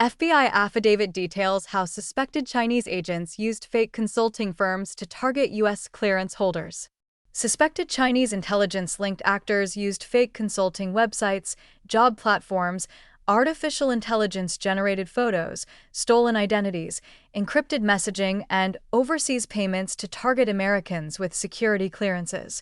FBI affidavit details how suspected Chinese agents used fake consulting firms to target U.S. clearance holders. Suspected Chinese intelligence-linked actors used fake consulting websites, job platforms, artificial intelligence-generated photos, stolen identities, encrypted messaging, and overseas payments to target Americans with security clearances,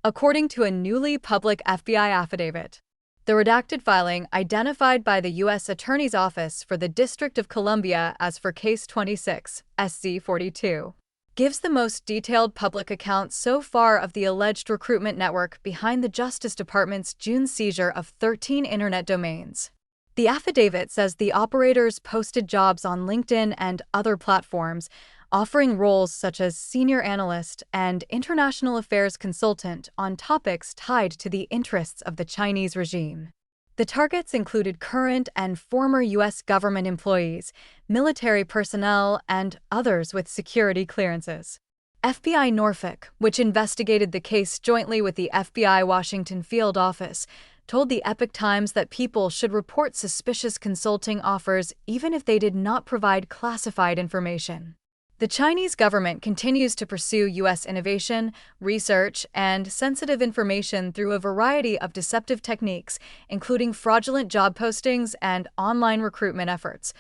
according to a newly public FBI affidavit. The redacted filing, identified by the U.S. Attorney's Office for the District of Columbia as for Case 26, SC42, gives the most detailed public account so far of the alleged recruitment network behind the Justice Department's June seizure of 13 internet domains. The affidavit says the operators posted jobs on LinkedIn and other platforms, offering roles such as senior analyst and international affairs consultant on topics tied to the interests of the Chinese regime. The targets included current and former U.S. government employees, military personnel, and others with security clearances. FBI Norfolk, which investigated the case jointly with the FBI Washington Field Office, told the Epoch Times that people should report suspicious consulting offers even if they did not provide classified information. The Chinese government continues to pursue U.S. innovation, research, and sensitive information through a variety of deceptive techniques, including fraudulent job postings and online recruitment efforts.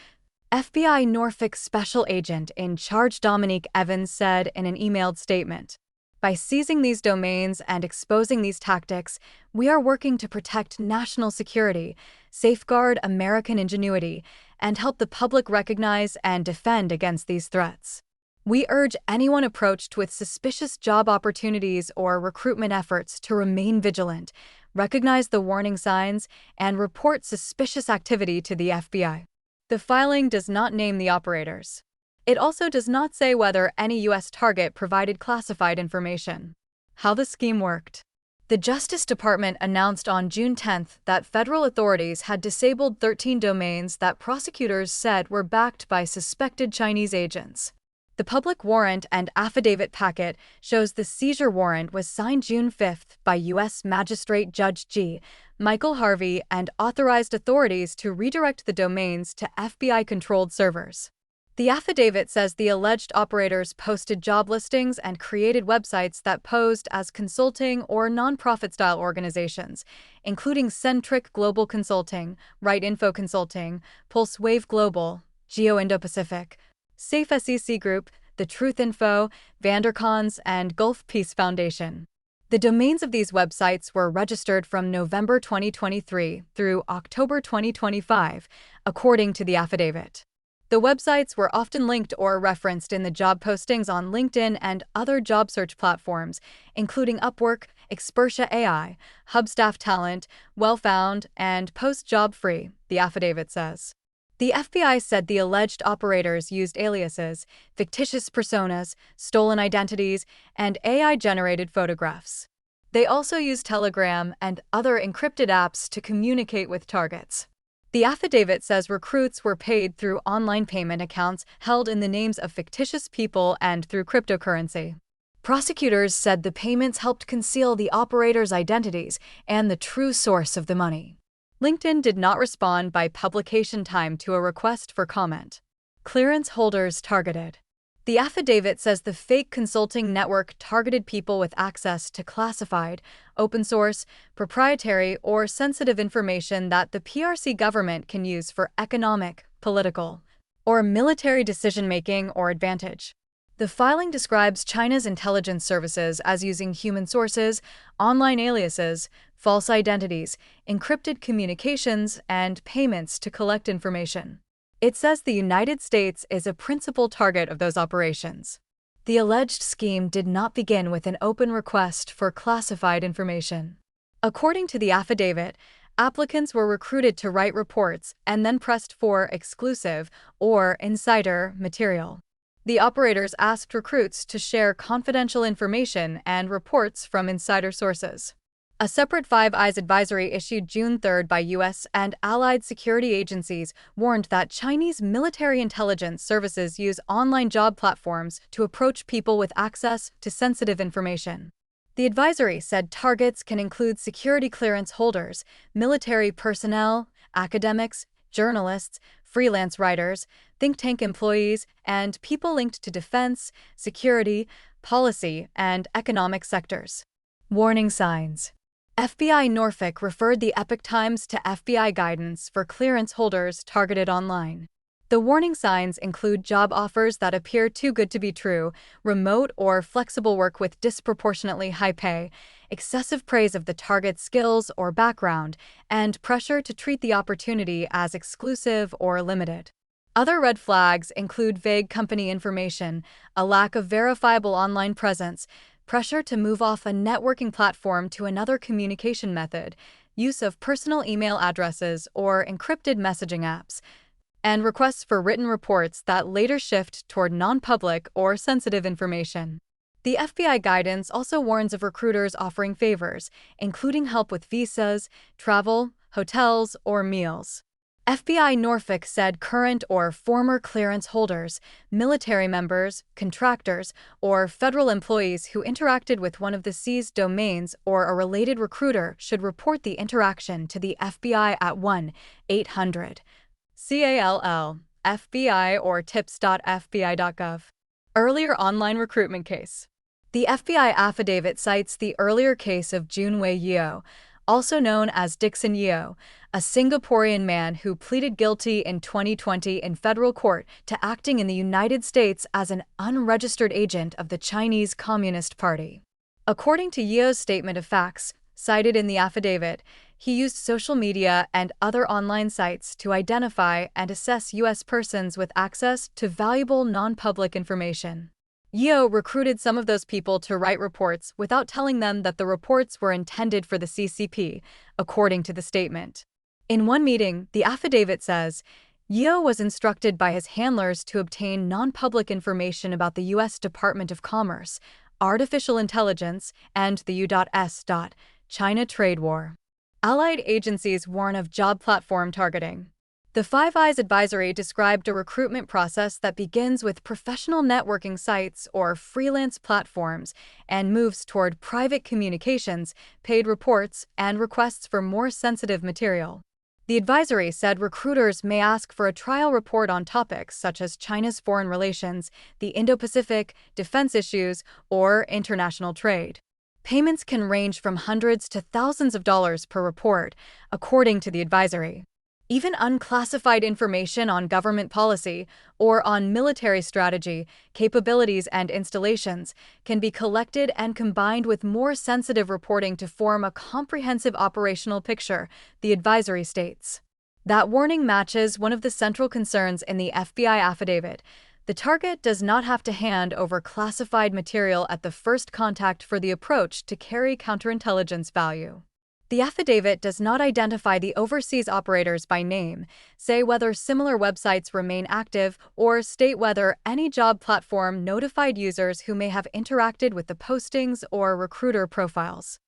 FBI Norfolk Special Agent in Charge Dominique Evans said in an emailed statement, "By seizing these domains and exposing these tactics, we are working to protect national security, safeguard American ingenuity, and help the public recognize and defend against these threats. We urge anyone approached with suspicious job opportunities or recruitment efforts to remain vigilant, recognize the warning signs, and report suspicious activity to the FBI." The filing does not name the operators. It also does not say whether any U.S. target provided classified information. How the scheme worked. The Justice Department announced on June 10th that federal authorities had disabled 13 domains that prosecutors said were backed by suspected Chinese agents. The public warrant and affidavit packet shows the seizure warrant was signed June 5th by U.S. Magistrate Judge G. Michael Harvey and authorized authorities to redirect the domains to FBI-controlled servers. The affidavit says the alleged operators posted job listings and created websites that posed as consulting or nonprofit-style organizations, including Centric Global Consulting, Right Info Consulting, PulseWave Global, Geo Indo-Pacific, Safe SEC Group, The Truth Info, Vandercons, and Gulf Peace Foundation. The domains of these websites were registered from November 2023 through October 2025, according to the affidavit. The websites were often linked or referenced in the job postings on LinkedIn and other job search platforms, including Upwork, Expertia AI, Hubstaff Talent, Wellfound, and Post Job Free, the affidavit says. The FBI said the alleged operators used aliases, fictitious personas, stolen identities, and AI-generated photographs. They also used Telegram and other encrypted apps to communicate with targets. The affidavit says recruits were paid through online payment accounts held in the names of fictitious people and through cryptocurrency. Prosecutors said the payments helped conceal the operators' identities and the true source of the money. LinkedIn did not respond by publication time to a request for comment. Clearance holders targeted. The affidavit says the fake consulting network targeted people with access to classified, open source, proprietary, or sensitive information that the PRC government can use for economic, political, or military decision-making or advantage. The filing describes China's intelligence services as using human sources, online aliases, false identities, encrypted communications, and payments to collect information. It says the United States is a principal target of those operations. The alleged scheme did not begin with an open request for classified information. According to the affidavit, applicants were recruited to write reports and then pressed for exclusive or insider material. The operators asked recruits to share confidential information and reports from insider sources. A separate Five Eyes advisory issued June 3 by U.S. and allied security agencies warned that Chinese military intelligence services use online job platforms to approach people with access to sensitive information. The advisory said targets can include security clearance holders, military personnel, academics, journalists, freelance writers, think tank employees, and people linked to defense, security, policy, and economic sectors. Warning signs. FBI Norfolk referred the Epoch Times to FBI guidance for clearance holders targeted online. The warning signs include job offers that appear too good to be true, remote or flexible work with disproportionately high pay, excessive praise of the target's skills or background, and pressure to treat the opportunity as exclusive or limited. Other red flags include vague company information, a lack of verifiable online presence, pressure to move off a networking platform to another communication method, use of personal email addresses or encrypted messaging apps, and requests for written reports that later shift toward non-public or sensitive information. The FBI guidance also warns of recruiters offering favors, including help with visas, travel, hotels, or meals. FBI Norfolk said current or former clearance holders, military members, contractors, or federal employees who interacted with one of the seized domains or a related recruiter should report the interaction to the FBI at 1-800-CALL, FBI or tips.fbi.gov. Earlier online recruitment case. The FBI affidavit cites the earlier case of Junwei Yeo, also known as Dixon Yeo, a Singaporean man who pleaded guilty in 2020 in federal court to acting in the United States as an unregistered agent of the Chinese Communist Party. According to Yeo's statement of facts, cited in the affidavit, he used social media and other online sites to identify and assess U.S. persons with access to valuable non-public information. Yeo recruited some of those people to write reports without telling them that the reports were intended for the CCP, according to the statement. In one meeting, the affidavit says, Yeo was instructed by his handlers to obtain non-public information about the U.S. Department of Commerce, artificial intelligence, and the U.S. China trade war. Allied agencies warn of job platform targeting. The Five Eyes advisory described a recruitment process that begins with professional networking sites or freelance platforms and moves toward private communications, paid reports, and requests for more sensitive material. The advisory said recruiters may ask for a trial report on topics such as China's foreign relations, the Indo-Pacific, defense issues, or international trade. Payments can range from hundreds to thousands of dollars per report, according to the advisory. Even unclassified information on government policy or on military strategy, capabilities, and installations can be collected and combined with more sensitive reporting to form a comprehensive operational picture, the advisory states. That warning matches one of the central concerns in the FBI affidavit. The target does not have to hand over classified material at the first contact for the approach to carry counterintelligence value. The affidavit does not identify the overseas operators by name, say whether similar websites remain active, or state whether any job platform notified users who may have interacted with the postings or recruiter profiles.